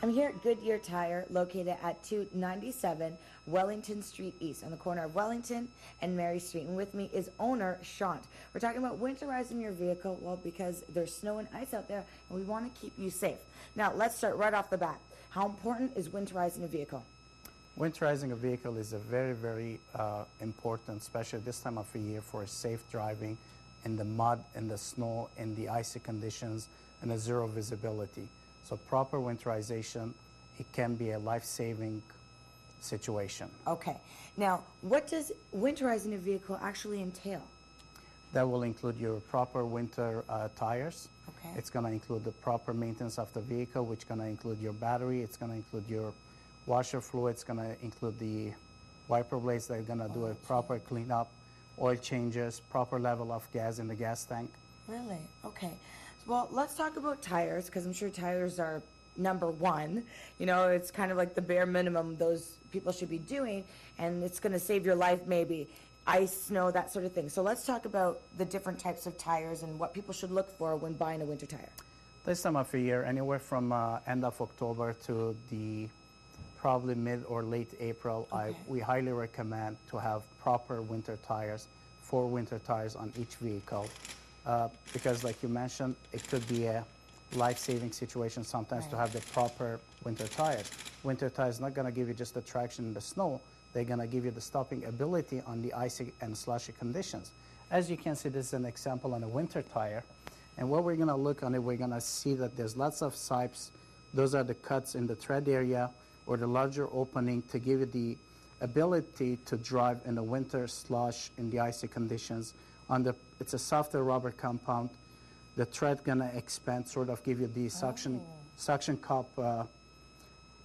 I'm here at Goodyear Tire, located at 297 Wellington Street East, on the corner of Wellington and Mary Street. And with me is owner Shant. We're talking about winterizing your vehicle, well, because there's snow and ice out there, and we want to keep you safe. Now, let's start right off the bat. How important is winterizing a vehicle? Winterizing a vehicle is a very, very important, especially this time of the year, for safe driving in the mud, in the snow, in the icy conditions, and the zero visibility. So proper winterization, it can be a life-saving situation. Okay. Now, what does winterizing a vehicle actually entail? That will include your proper winter tires. Okay. It's going to include the proper maintenance of the vehicle, which is going to include your battery. It's going to include your washer fluid. It's going to include the wiper blades that are going to do a proper cleanup, oil changes, proper level of gas in the gas tank. Really? Okay. Well, let's talk about tires, because I'm sure tires are number one. You know, it's kind of like the bare minimum those people should be doing, and it's going to save your life maybe. Ice, snow, that sort of thing. So let's talk about the different types of tires and what people should look for when buying a winter tire. This time of the year, anywhere from end of October to the probably mid or late April, Okay. we highly recommend to have proper winter tires, 4 winter tires on each vehicle. Because like you mentioned, it could be a life-saving situation sometimes to have the proper winter tires. Winter tires not going to give you just the traction in the snow, they're going to give you the stopping ability on the icy and slushy conditions. As you can see, this is an example on a winter tire. And what we're going to look on it, we're going to see that there's lots of sipes. Those are the cuts in the tread area or the larger opening to give you the ability to drive in the winter slush in the icy conditions. It's a softer rubber compound. The tread gonna expand, sort of give you the suction cup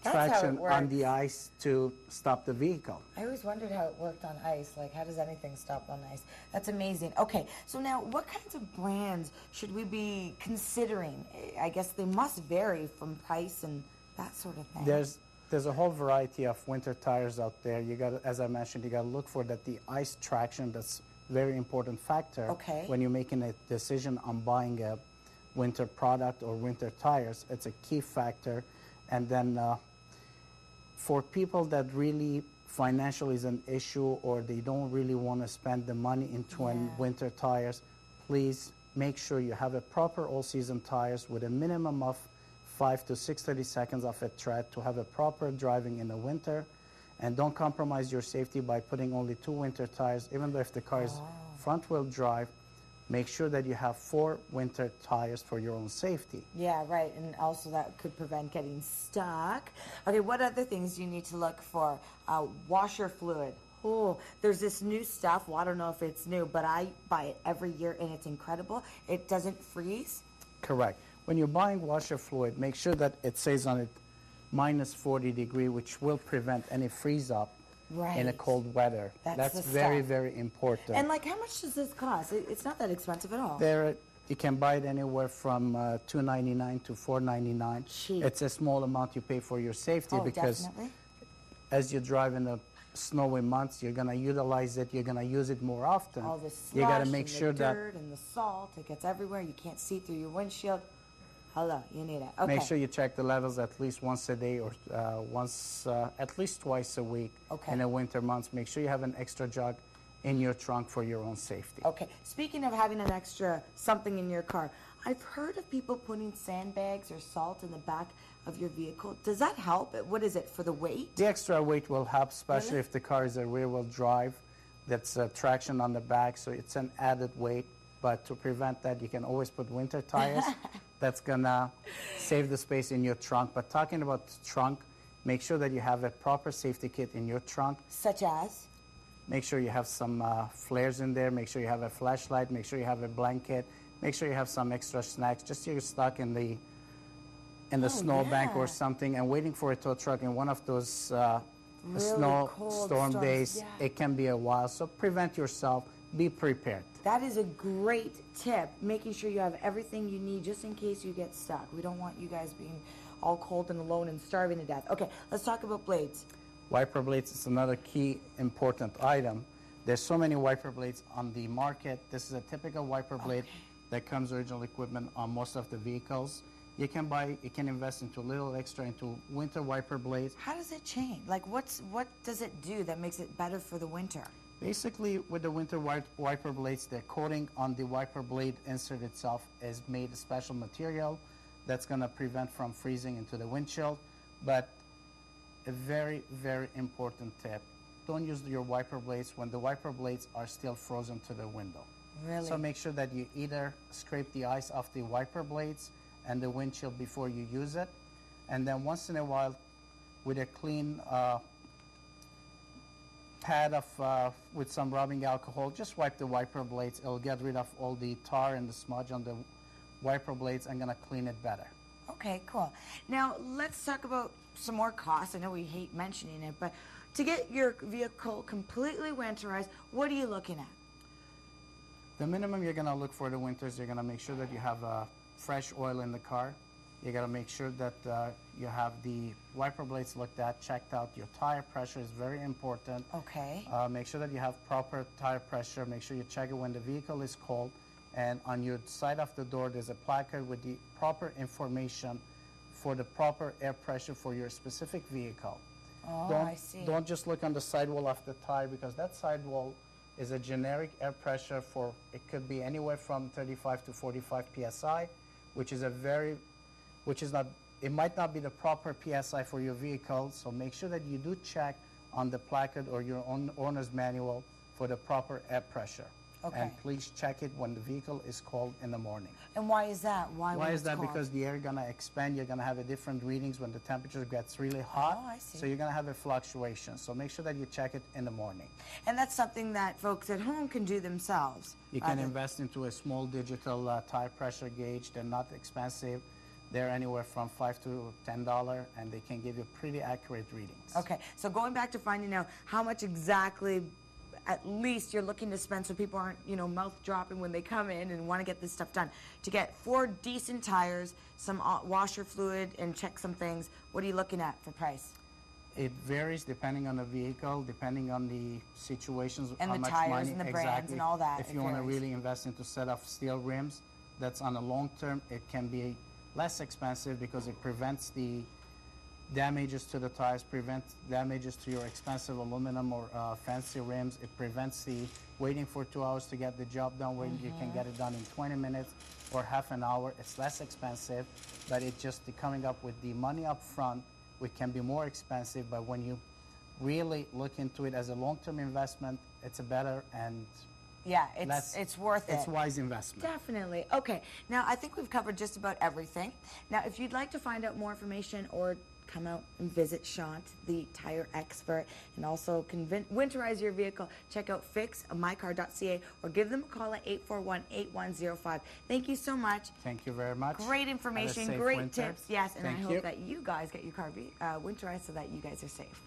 traction on the ice to stop the vehicle. I always wondered how it worked on ice. Like, how does anything stop on ice? That's amazing. Okay, so now what kinds of brands should we be considering? I guess they must vary from price and that sort of thing. There's a whole variety of winter tires out there. You got, as I mentioned, you got to look for that the ice traction. That's very important factor when you're making a decision on buying a winter product or winter tires. It's a key factor. And then for people that really financial is an issue or they don't really want to spend the money into winter tires, please make sure you have a proper all-season tires with a minimum of 5 to 630 seconds of a tread to have a proper driving in the winter. And don't compromise your safety by putting only 2 winter tires. Even though if the car is front-wheel drive, make sure that you have 4 winter tires for your own safety. Yeah, right, and also that could prevent getting stuck. Okay, what other things do you need to look for? Washer fluid. Oh, there's this new stuff. Well, I don't know if it's new, but I buy it every year, and it's incredible. It doesn't freeze. Correct. When you're buying washer fluid, make sure that it says on it minus 40 degree, which will prevent any freeze up in a cold weather. That's very, very important. And like, how much does this cost? It's not that expensive at all. You can buy it anywhere from $2.99 to $4.99. Cheap. It's a small amount you pay for your safety because as you drive in the snowy months, you're going to utilize it. You're going to use it more often. All the slush, you got to make sure the dirt and the salt, it gets everywhere. You can't see through your windshield. Hello, you need it. Okay. Make sure you check the levels at least once a day or at least twice a week in the winter months. Make sure you have an extra jug in your trunk for your own safety. Okay. Speaking of having an extra something in your car, I've heard of people putting sandbags or salt in the back of your vehicle. Does that help? What is it, for the weight? The extra weight will help, especially if the car is a rear-wheel drive. That's traction on the back, so it's an added weight. But to prevent that, you can always put winter tires. That's gonna save the space in your trunk. But talking about trunk, make sure that you have a proper safety kit in your trunk. Such as? Make sure you have some flares in there. Make sure you have a flashlight. Make sure you have a blanket. Make sure you have some extra snacks. Just so you're stuck in the snowbank or something and waiting for a tow truck in one of those really storm days. It can be a while. So prevent yourself. Be prepared. That is a great tip, making sure you have everything you need just in case you get stuck. We don't want you guys being all cold and alone and starving to death. Okay, let's talk about blades. Wiper blades is another key important item. There's so many wiper blades on the market. This is a typical wiper blade that comes original equipment on most of the vehicles. You can invest into a little extra into winter wiper blades. How does it change? Like, what does it do that makes it better for the winter? Basically, with the winter wiper blades, the coating on the wiper blade insert itself is made of special material that's going to prevent from freezing into the windshield. But a very, very important tip, don't use your wiper blades when the wiper blades are still frozen to the window. Really? So make sure that you either scrape the ice off the wiper blades and the windshield before you use it. And then once in a while, with a clean pad of with some rubbing alcohol, just wipe the wiper blades. It'll get rid of all the tar and the smudge on the wiper blades and gonna clean it better. Okay, cool. Now let's talk about some more costs. I know we hate mentioning it, but to get your vehicle completely winterized, what are you looking at? The minimum you're gonna look for the winters, you're gonna make sure that you have fresh oil in the car. You gotta make sure that you have the wiper blades looked at, checked out. Your tire pressure is very important. Okay. Make sure that you have proper tire pressure. Make sure you check it when the vehicle is cold. And on your side of the door, there's a placard with the proper information for the proper air pressure for your specific vehicle. Oh, I see. Don't just look on the sidewall of the tire, because that sidewall is a generic air pressure for, it could be anywhere from 35 to 45 psi, which is it might not be the proper psi for your vehicle. So make sure that you do check on the placard or your own owner's manual for the proper air pressure. Okay. And please check it when the vehicle is cold in the morning. And why is that? Why is that? cold? Because the air is going to expand. You're going to have a different readings when the temperature gets really hot. Oh, I see. So you're going to have a fluctuation. So make sure that you check it in the morning. And that's something that folks at home can do themselves. You can invest into a small digital tire pressure gauge. They're not expensive. They're anywhere from $5 to $10, and they can give you pretty accurate readings. Okay, so going back to finding out how much exactly at least you're looking to spend so people aren't, mouth dropping when they come in and want to get this stuff done. To get 4 decent tires, some washer fluid, and check some things, what are you looking at for price? It varies depending on the vehicle, depending on the situations, and how the much tires money and the exactly. brands and all that. If you want to really invest into set of steel rims, that's on a long term, it can be less expensive because it prevents the damages to the tires, prevents damages to your expensive aluminum or fancy rims. It prevents the waiting for 2 hours to get the job done when you can get it done in 20 minutes or half an hour. It's less expensive, but it just coming up with the money up front, which can be more expensive, but when you really look into it as a long-term investment, it's a better and yeah, it's worth it. It's wise investment. Definitely. Okay, now I think we've covered just about everything. Now, if you'd like to find out more information or come out and visit Shant, the tire expert, and also winterize your vehicle, check out fixmycar.ca or give them a call at 841-8105. Thank you so much. Thank you very much. Great information, great winter. tips. Yes, and Thank I you. hope that you guys get your car winterized so that you guys are safe.